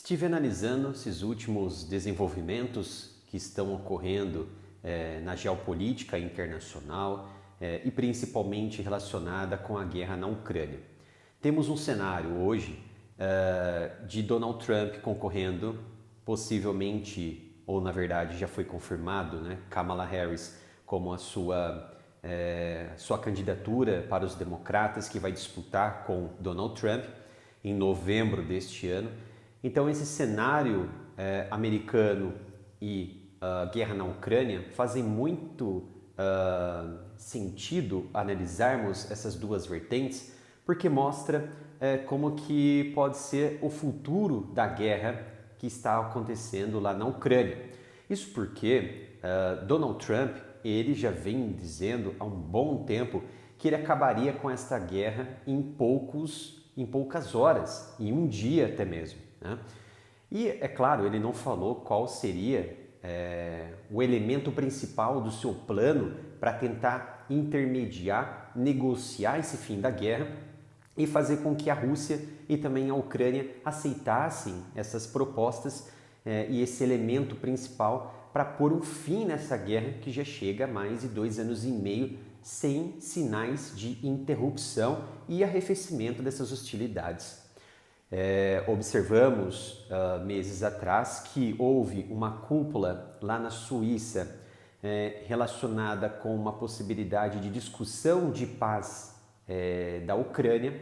Estive analisando esses últimos desenvolvimentos que estão ocorrendo na geopolítica internacional e principalmente relacionada com a guerra na Ucrânia. Temos um cenário hoje de Donald Trump concorrendo, possivelmente, ou na verdade já foi confirmado, né, Kamala Harris como a sua candidatura para os democratas, que vai disputar com Donald Trump em novembro deste ano. Então esse cenário americano e guerra na Ucrânia fazem muito sentido analisarmos essas duas vertentes, porque mostra como que pode ser o futuro da guerra que está acontecendo lá na Ucrânia. Isso porque Donald Trump, ele já vem dizendo há um bom tempo que ele acabaria com esta guerra em poucas horas, em um dia até mesmo, né? E é claro, ele não falou qual seria o elemento principal do seu plano para tentar intermediar, negociar esse fim da guerra e fazer com que a Rússia e também a Ucrânia aceitassem essas propostas e esse elemento principal para pôr um fim nessa guerra que já chega a mais de 2 anos e meio sem sinais de interrupção e arrefecimento dessas hostilidades. Observamos meses atrás que houve uma cúpula lá na Suíça relacionada com uma possibilidade de discussão de paz da Ucrânia,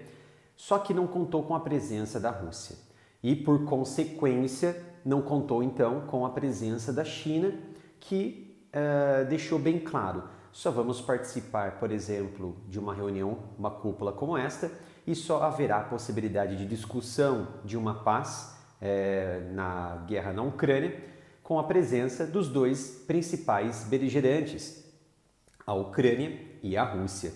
só que não contou com a presença da Rússia e, por consequência, não contou então com a presença da China, que deixou bem claro: só vamos participar, por exemplo, de uma reunião, uma cúpula como esta, e só haverá possibilidade de discussão de uma paz na guerra na Ucrânia com a presença dos dois principais beligerantes, a Ucrânia e a Rússia.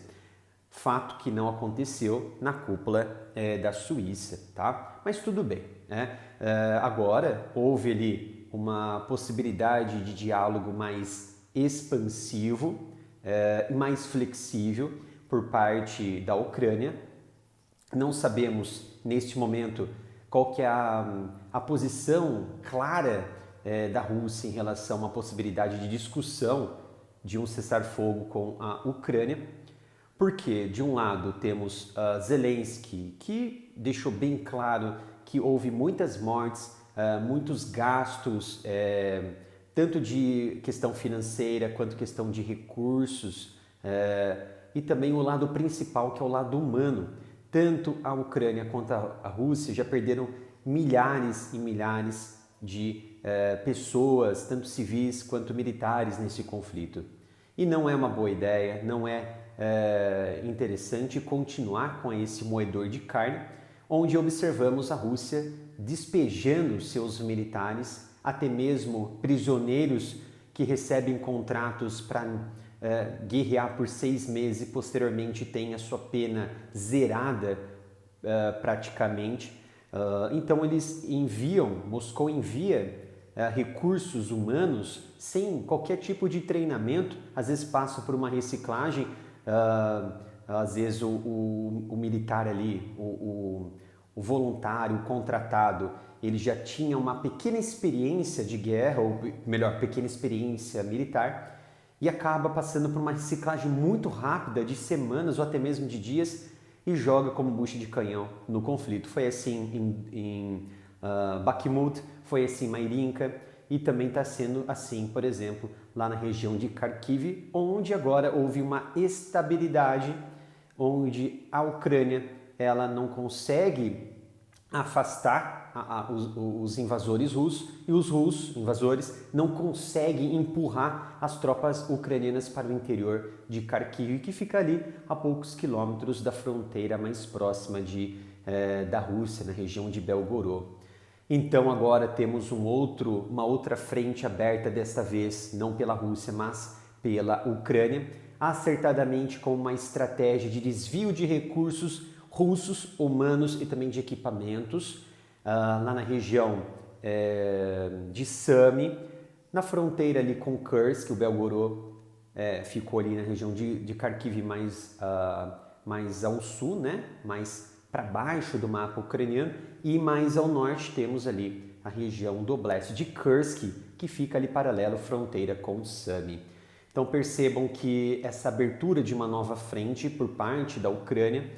Fato que não aconteceu na cúpula da Suíça, tá? Mas tudo bem, né? Agora houve ali uma possibilidade de diálogo mais expansivo e mais flexível por parte da Ucrânia. Não sabemos neste momento qual que é a posição clara da Rússia em relação a uma possibilidade de discussão de um cessar-fogo com a Ucrânia, porque de um lado temos Zelensky, que deixou bem claro que houve muitas mortes, muitos gastos, tanto de questão financeira quanto questão de recursos, e também o lado principal, que é o lado humano. Tanto a Ucrânia quanto a Rússia já perderam milhares e milhares de pessoas, tanto civis quanto militares, nesse conflito. E não é uma boa ideia, não é interessante continuar com esse moedor de carne, onde observamos a Rússia despejando seus militares, até mesmo prisioneiros que recebem contratos para guerrear por 6 meses e posteriormente tem a sua pena zerada praticamente. Então eles Moscou envia recursos humanos sem qualquer tipo de treinamento, às vezes passa por uma reciclagem, às vezes o militar ali, o voluntário, o contratado, ele já tinha uma pequena experiência de guerra, ou melhor, pequena experiência militar, e acaba passando por uma reciclagem muito rápida de semanas ou até mesmo de dias e joga como bucha de canhão no conflito. Foi assim em Bakhmut, foi assim em Marinka e também está sendo assim, por exemplo, lá na região de Kharkiv, onde agora houve uma estabilidade, onde a Ucrânia ela não consegue afastar os invasores russos e os russos, invasores, não conseguem empurrar as tropas ucranianas para o interior de Kharkiv, que fica ali a poucos quilômetros da fronteira mais próxima da Rússia, na região de Belgorod. Então agora temos uma outra frente aberta, desta vez não pela Rússia, mas pela Ucrânia, acertadamente com uma estratégia de desvio de recursos russos, humanos e também de equipamentos, lá na região de Sami, na fronteira ali com Kursk, o Belgorod ficou ali na região de Kharkiv mais ao sul, né? mais para baixo do mapa ucraniano, e mais ao norte temos ali a região do Oblast de Kursk, que fica ali paralelo fronteira com Sumy. Então percebam que essa abertura de uma nova frente por parte da Ucrânia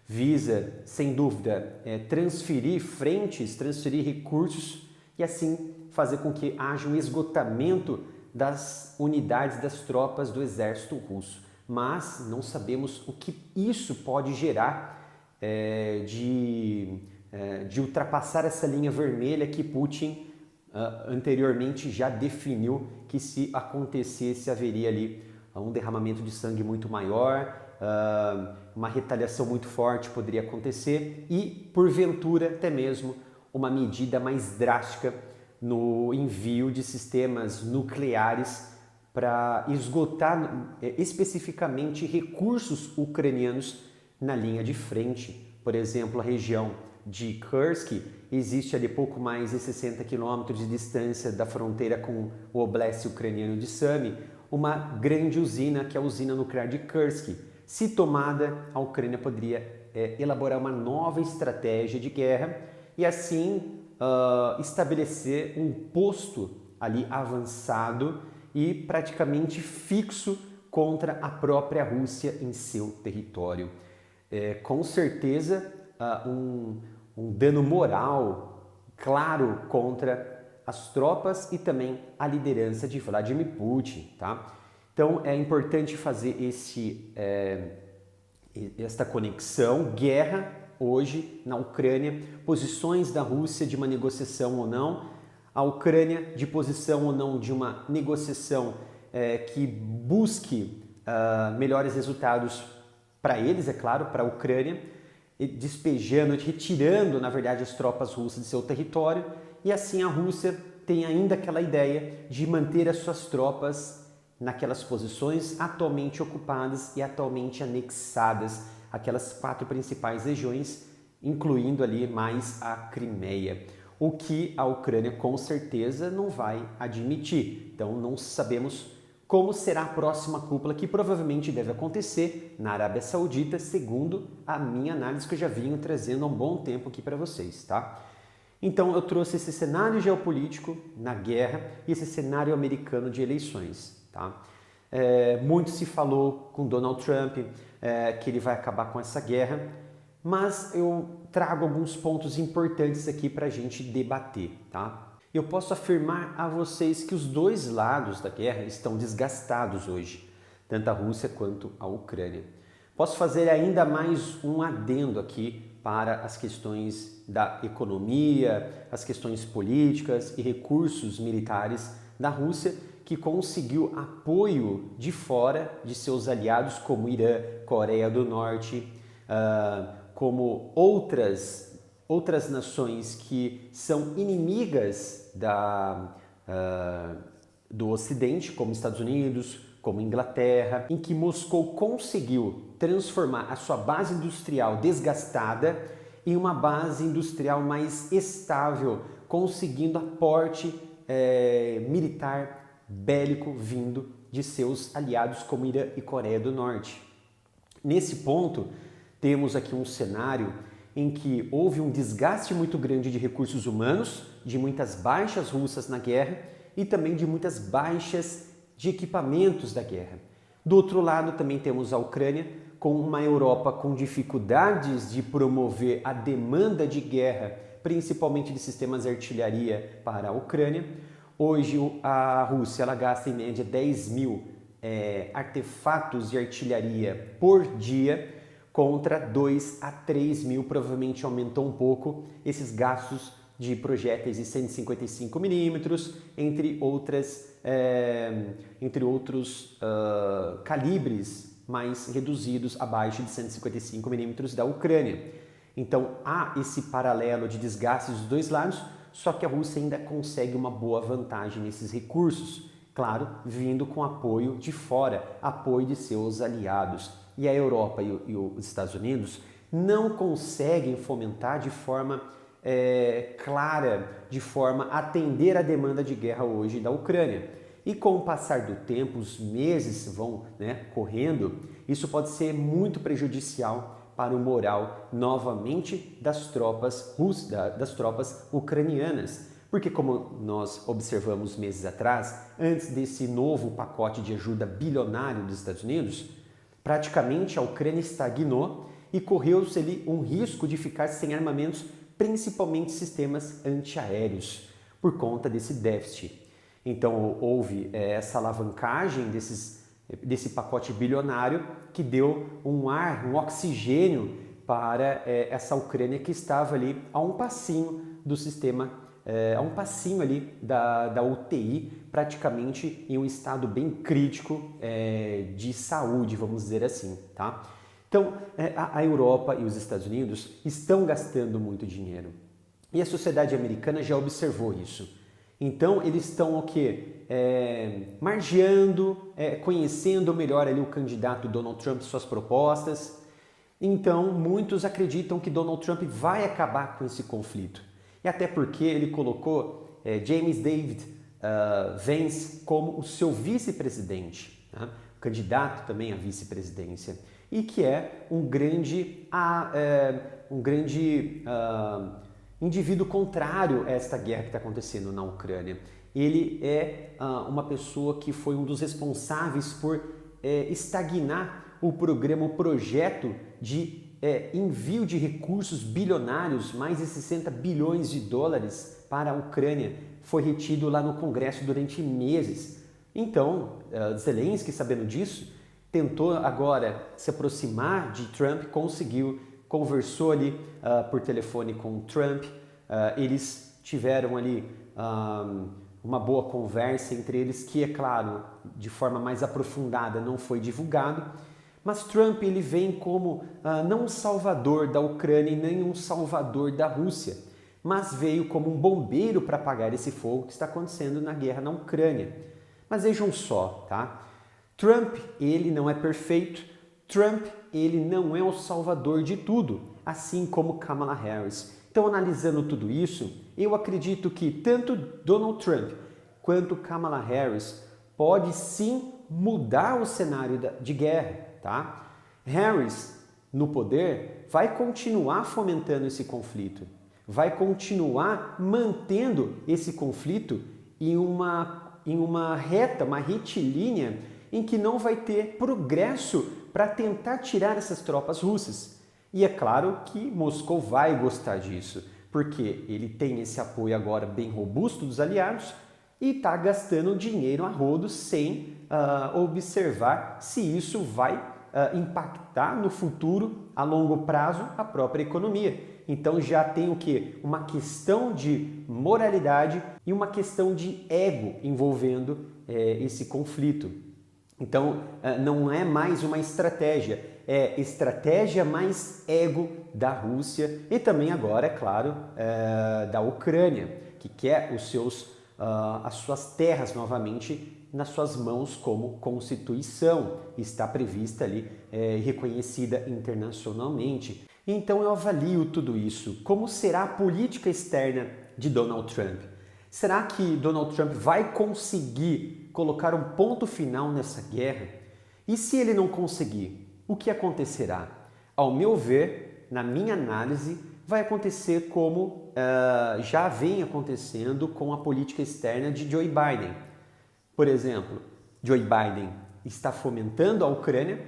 visa, sem dúvida, transferir frentes, transferir recursos e assim fazer com que haja um esgotamento das unidades das tropas do exército russo. Mas não sabemos o que isso pode gerar de ultrapassar essa linha vermelha que Putin anteriormente já definiu que se acontecesse haveria ali um derramamento de sangue muito maior, uma retaliação muito forte poderia acontecer e, porventura, até mesmo uma medida mais drástica no envio de sistemas nucleares para esgotar especificamente recursos ucranianos na linha de frente. Por exemplo, a região de Kursk existe ali pouco mais de 60 quilômetros de distância da fronteira com o Oblast ucraniano de Sumy, uma grande usina, que é a usina nuclear de Kursk. Se tomada, a Ucrânia poderia elaborar uma nova estratégia de guerra e assim estabelecer um posto ali avançado e praticamente fixo contra a própria Rússia em seu território. Com certeza um dano moral claro contra as tropas e também a liderança de Vladimir Putin, tá? Então é importante fazer esta conexão. Guerra hoje na Ucrânia, posições da Rússia de uma negociação ou não, a Ucrânia de posição ou não de uma negociação que busque melhores resultados para eles, é claro, para a Ucrânia, despejando, retirando, na verdade, as tropas russas de seu território, e assim a Rússia tem ainda aquela ideia de manter as suas tropas naquelas posições atualmente ocupadas e atualmente anexadas, aquelas 4 principais regiões, incluindo ali mais a Crimeia, o que a Ucrânia com certeza não vai admitir. Então não sabemos como será a próxima cúpula, que provavelmente deve acontecer na Arábia Saudita, segundo a minha análise que eu já venho trazendo há um bom tempo aqui para vocês, tá? Então eu trouxe esse cenário geopolítico na guerra e esse cenário americano de eleições, tá? Muito se falou com Donald Trump que ele vai acabar com essa guerra, mas eu trago alguns pontos importantes aqui para a gente debater, tá? Eu posso afirmar a vocês que os dois lados da guerra estão desgastados hoje, tanto a Rússia quanto a Ucrânia. Posso fazer ainda mais um adendo aqui para as questões da economia, as questões políticas e recursos militares da Rússia, que conseguiu apoio de fora de seus aliados como Irã, Coreia do Norte, como outras nações que são inimigas do Ocidente, como Estados Unidos, como Inglaterra, em que Moscou conseguiu transformar a sua base industrial desgastada em uma base industrial mais estável, conseguindo aporte militar bélico vindo de seus aliados como Irã e Coreia do Norte. Nesse ponto, temos aqui um cenário em que houve um desgaste muito grande de recursos humanos, de muitas baixas russas na guerra e também de muitas baixas de equipamentos da guerra. Do outro lado, também temos a Ucrânia, com uma Europa com dificuldades de promover a demanda de guerra, principalmente de sistemas de artilharia para a Ucrânia. Hoje a Rússia gasta em média 10 mil artefatos de artilharia por dia, contra 2 a 3 mil, provavelmente aumentou um pouco esses gastos de projéteis de 155 milímetros, entre outros calibres mais reduzidos abaixo de 155 milímetros da Ucrânia. Então há esse paralelo de desgastes dos dois lados, só que a Rússia ainda consegue uma boa vantagem nesses recursos, claro, vindo com apoio de fora, apoio de seus aliados. E a Europa e os Estados Unidos não conseguem fomentar de forma clara, de forma a atender a demanda de guerra hoje da Ucrânia. E com o passar do tempo, os meses vão correndo, isso pode ser muito prejudicial para o moral novamente das tropas das tropas ucranianas. Porque, como nós observamos meses atrás, antes desse novo pacote de ajuda bilionário dos Estados Unidos, praticamente a Ucrânia estagnou e correu-se ali um risco de ficar sem armamentos, principalmente sistemas antiaéreos, por conta desse déficit. Então houve essa alavancagem desse pacote bilionário que deu um oxigênio para essa Ucrânia que estava ali a um passinho do sistema, a um passinho ali da UTI, praticamente em um estado bem crítico de saúde, vamos dizer assim, tá? Então, a Europa e os Estados Unidos estão gastando muito dinheiro e a sociedade americana já observou isso. Então, eles estão o quê? Margeando, conhecendo melhor ali o candidato Donald Trump e suas propostas. Então, muitos acreditam que Donald Trump vai acabar com esse conflito. E até porque ele colocou James David Vance como o seu vice-presidente, né? Candidato também à vice-presidência, e que é um grande indivíduo contrário a esta guerra que está acontecendo na Ucrânia. Ele é uma pessoa que foi um dos responsáveis por estagnar o projeto de envio de recursos bilionários, mais de 60 bilhões de dólares para a Ucrânia. Foi retido lá no Congresso durante meses. Então, Zelensky, sabendo disso, tentou agora se aproximar de Trump, conversou ali por telefone com Trump, eles tiveram ali uma boa conversa entre eles, que é claro, de forma mais aprofundada não foi divulgado, mas Trump ele vem como não um salvador da Ucrânia e nem um salvador da Rússia, mas veio como um bombeiro para apagar esse fogo que está acontecendo na guerra na Ucrânia. Mas vejam só, tá? Trump, ele não é perfeito, Trump, ele não é o salvador de tudo, assim como Kamala Harris. Então, analisando tudo isso, eu acredito que tanto Donald Trump quanto Kamala Harris pode sim mudar o cenário de guerra, tá? Harris, no poder, vai continuar fomentando esse conflito, vai continuar mantendo esse conflito em uma retilínea em que não vai ter progresso para tentar tirar essas tropas russas. E é claro que Moscou vai gostar disso, porque ele tem esse apoio agora bem robusto dos aliados e está gastando dinheiro a rodo sem observar se isso vai impactar no futuro, a longo prazo, a própria economia. Então já tem o quê? Uma questão de moralidade e uma questão de ego envolvendo esse conflito. Então não é mais uma estratégia, é estratégia mais ego da Rússia e também agora, é claro, da Ucrânia, que quer as suas terras novamente nas suas mãos como Constituição, está prevista ali, reconhecida internacionalmente. Então eu avalio tudo isso. Como será a política externa de Donald Trump? Será que Donald Trump vai conseguir colocar um ponto final nessa guerra? E se ele não conseguir, o que acontecerá? Ao meu ver, na minha análise, vai acontecer como já vem acontecendo com a política externa de Joe Biden. Por exemplo, Joe Biden está fomentando a Ucrânia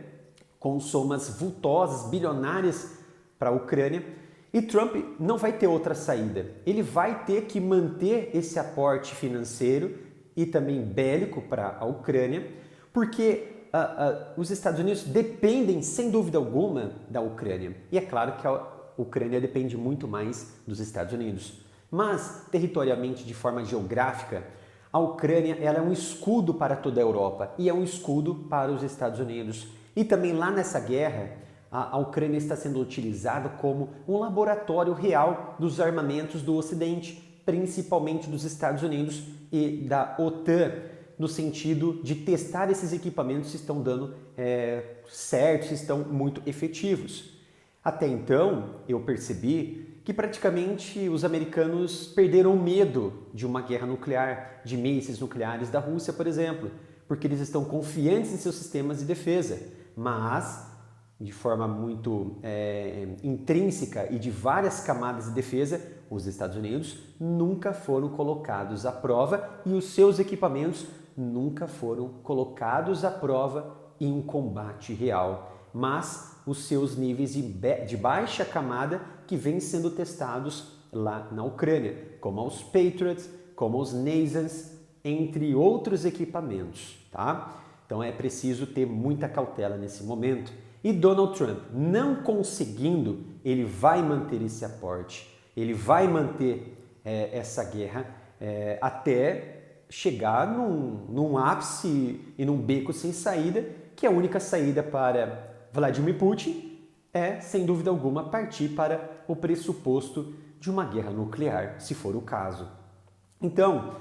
com somas vultosas, bilionárias para a Ucrânia, e Trump não vai ter outra saída. Ele vai ter que manter esse aporte financeiro e também bélico para a Ucrânia, porque os Estados Unidos dependem, sem dúvida alguma, da Ucrânia. E é claro que a Ucrânia depende muito mais dos Estados Unidos. Mas, territorialmente, de forma geográfica, a Ucrânia ela é um escudo para toda a Europa e é um escudo para os Estados Unidos. E também lá nessa guerra, a Ucrânia está sendo utilizada como um laboratório real dos armamentos do Ocidente, principalmente dos Estados Unidos e da OTAN, no sentido de testar esses equipamentos se estão dando certo, se estão muito efetivos. Até então, eu percebi que praticamente os americanos perderam o medo de uma guerra nuclear, de mísseis nucleares da Rússia, por exemplo, porque eles estão confiantes em seus sistemas de defesa, mas de forma muito intrínseca e de várias camadas de defesa, os Estados Unidos nunca foram colocados à prova e os seus equipamentos nunca foram colocados à prova em um combate real, mas os seus níveis de baixa camada que vêm sendo testados lá na Ucrânia, como os Patriots, como os NASAMS, entre outros equipamentos, tá? Então é preciso ter muita cautela nesse momento. E Donald Trump, não conseguindo, ele vai manter esse aporte, ele vai manter essa guerra até chegar num ápice e num beco sem saída, que a única saída para Vladimir Putin é, sem dúvida alguma, partir para o pressuposto de uma guerra nuclear, se for o caso. Então,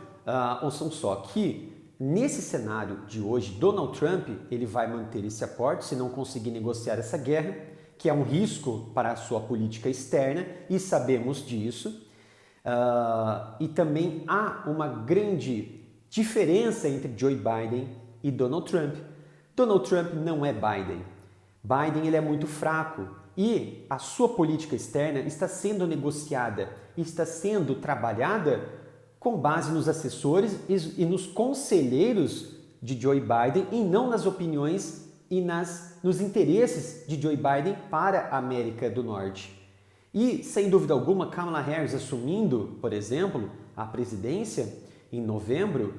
ouçam só que nesse cenário de hoje, Donald Trump ele vai manter esse aporte se não conseguir negociar essa guerra, que é um risco para a sua política externa, e sabemos disso. E também há uma grande diferença entre Joe Biden e Donald Trump. Donald Trump não é Biden. Biden ele é muito fraco e a sua política externa está sendo negociada, está sendo trabalhada com base nos assessores e nos conselheiros de Joe Biden e não nas opiniões e nos interesses de Joe Biden para a América do Norte. E, sem dúvida alguma, Kamala Harris assumindo, por exemplo, a presidência em novembro,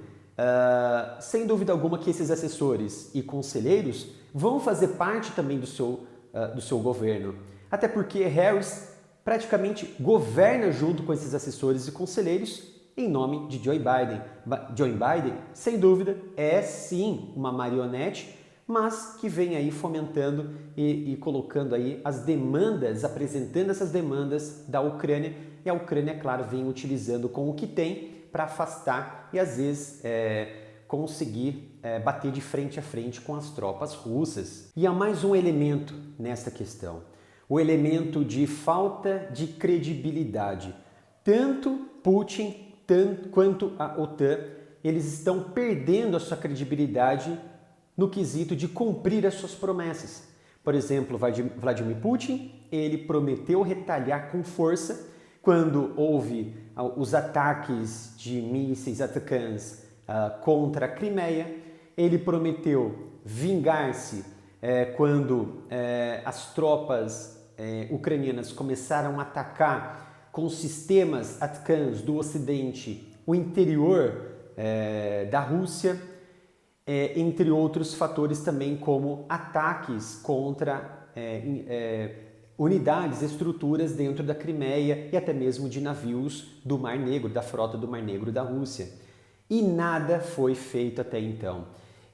sem dúvida alguma que esses assessores e conselheiros vão fazer parte também do seu governo. Até porque Harris praticamente governa junto com esses assessores e conselheiros em nome de Joe Biden. Joe Biden, sem dúvida, é sim uma marionete, mas que vem aí fomentando e colocando aí as demandas, apresentando essas demandas da Ucrânia, e a Ucrânia, é claro, vem utilizando com o que tem para afastar e às vezes conseguir bater de frente a frente com as tropas russas. E há mais um elemento nesta questão, o elemento de falta de credibilidade. Tanto Putin quanto a OTAN, eles estão perdendo a sua credibilidade no quesito de cumprir as suas promessas. Por exemplo, Vladimir Putin, ele prometeu retaliar com força quando houve os ataques de mísseis atacantes contra a Crimeia. Ele prometeu vingar-se quando as tropas ucranianas começaram a atacar com sistemas atacantes do Ocidente o interior da Rússia, entre outros fatores também como ataques contra unidades, estruturas dentro da Crimeia e até mesmo de navios do Mar Negro, da frota do Mar Negro da Rússia. E nada foi feito até então.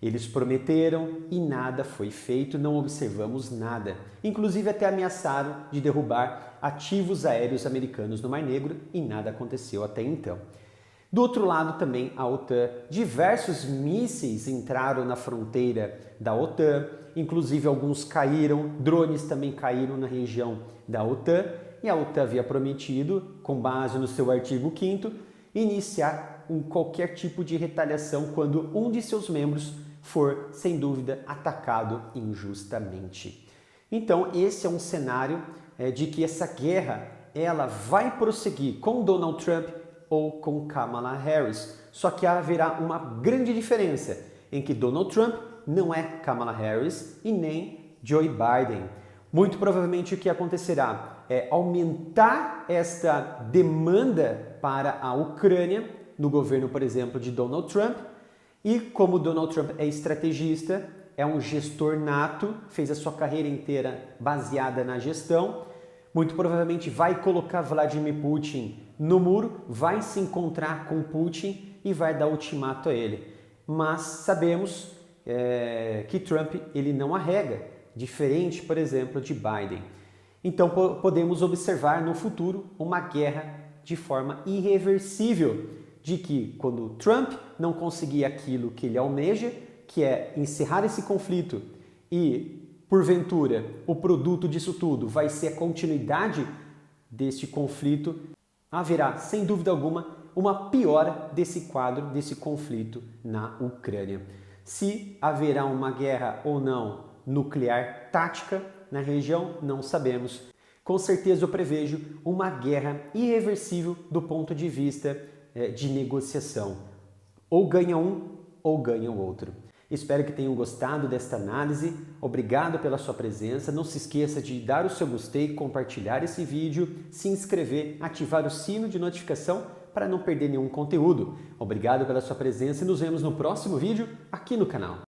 Eles prometeram e nada foi feito, não observamos nada. Inclusive até ameaçaram de derrubar ativos aéreos americanos no Mar Negro e nada aconteceu até então. Do outro lado também a OTAN, diversos mísseis entraram na fronteira da OTAN, inclusive alguns caíram, drones também caíram na região da OTAN, e a OTAN havia prometido, com base no seu artigo 5º, iniciar qualquer tipo de retaliação quando um de seus membros for, sem dúvida, atacado injustamente. Então, esse é um cenário de que essa guerra ela vai prosseguir com Donald Trump ou com Kamala Harris. Só que haverá uma grande diferença em que Donald Trump não é Kamala Harris e nem Joe Biden. Muito provavelmente o que acontecerá é aumentar esta demanda para a Ucrânia no governo, por exemplo, de Donald Trump. E como Donald Trump é estrategista, é um gestor nato, fez a sua carreira inteira baseada na gestão, muito provavelmente vai colocar Vladimir Putin no muro, vai se encontrar com Putin e vai dar ultimato a ele. Mas sabemos que Trump ele não arrega, diferente, por exemplo, de Biden. Então podemos observar no futuro uma guerra de forma irreversível, de que quando Trump não conseguir aquilo que ele almeja, que é encerrar esse conflito e, porventura, o produto disso tudo vai ser a continuidade deste conflito, haverá, sem dúvida alguma, uma piora desse quadro, desse conflito na Ucrânia. Se haverá uma guerra ou não nuclear tática, na região? Não sabemos. Com certeza eu prevejo uma guerra irreversível do ponto de vista de negociação. Ou ganha um ou ganha o outro. Espero que tenham gostado desta análise. Obrigado pela sua presença. Não se esqueça de dar o seu gostei, compartilhar esse vídeo, se inscrever, ativar o sino de notificação para não perder nenhum conteúdo. Obrigado pela sua presença e nos vemos no próximo vídeo aqui no canal.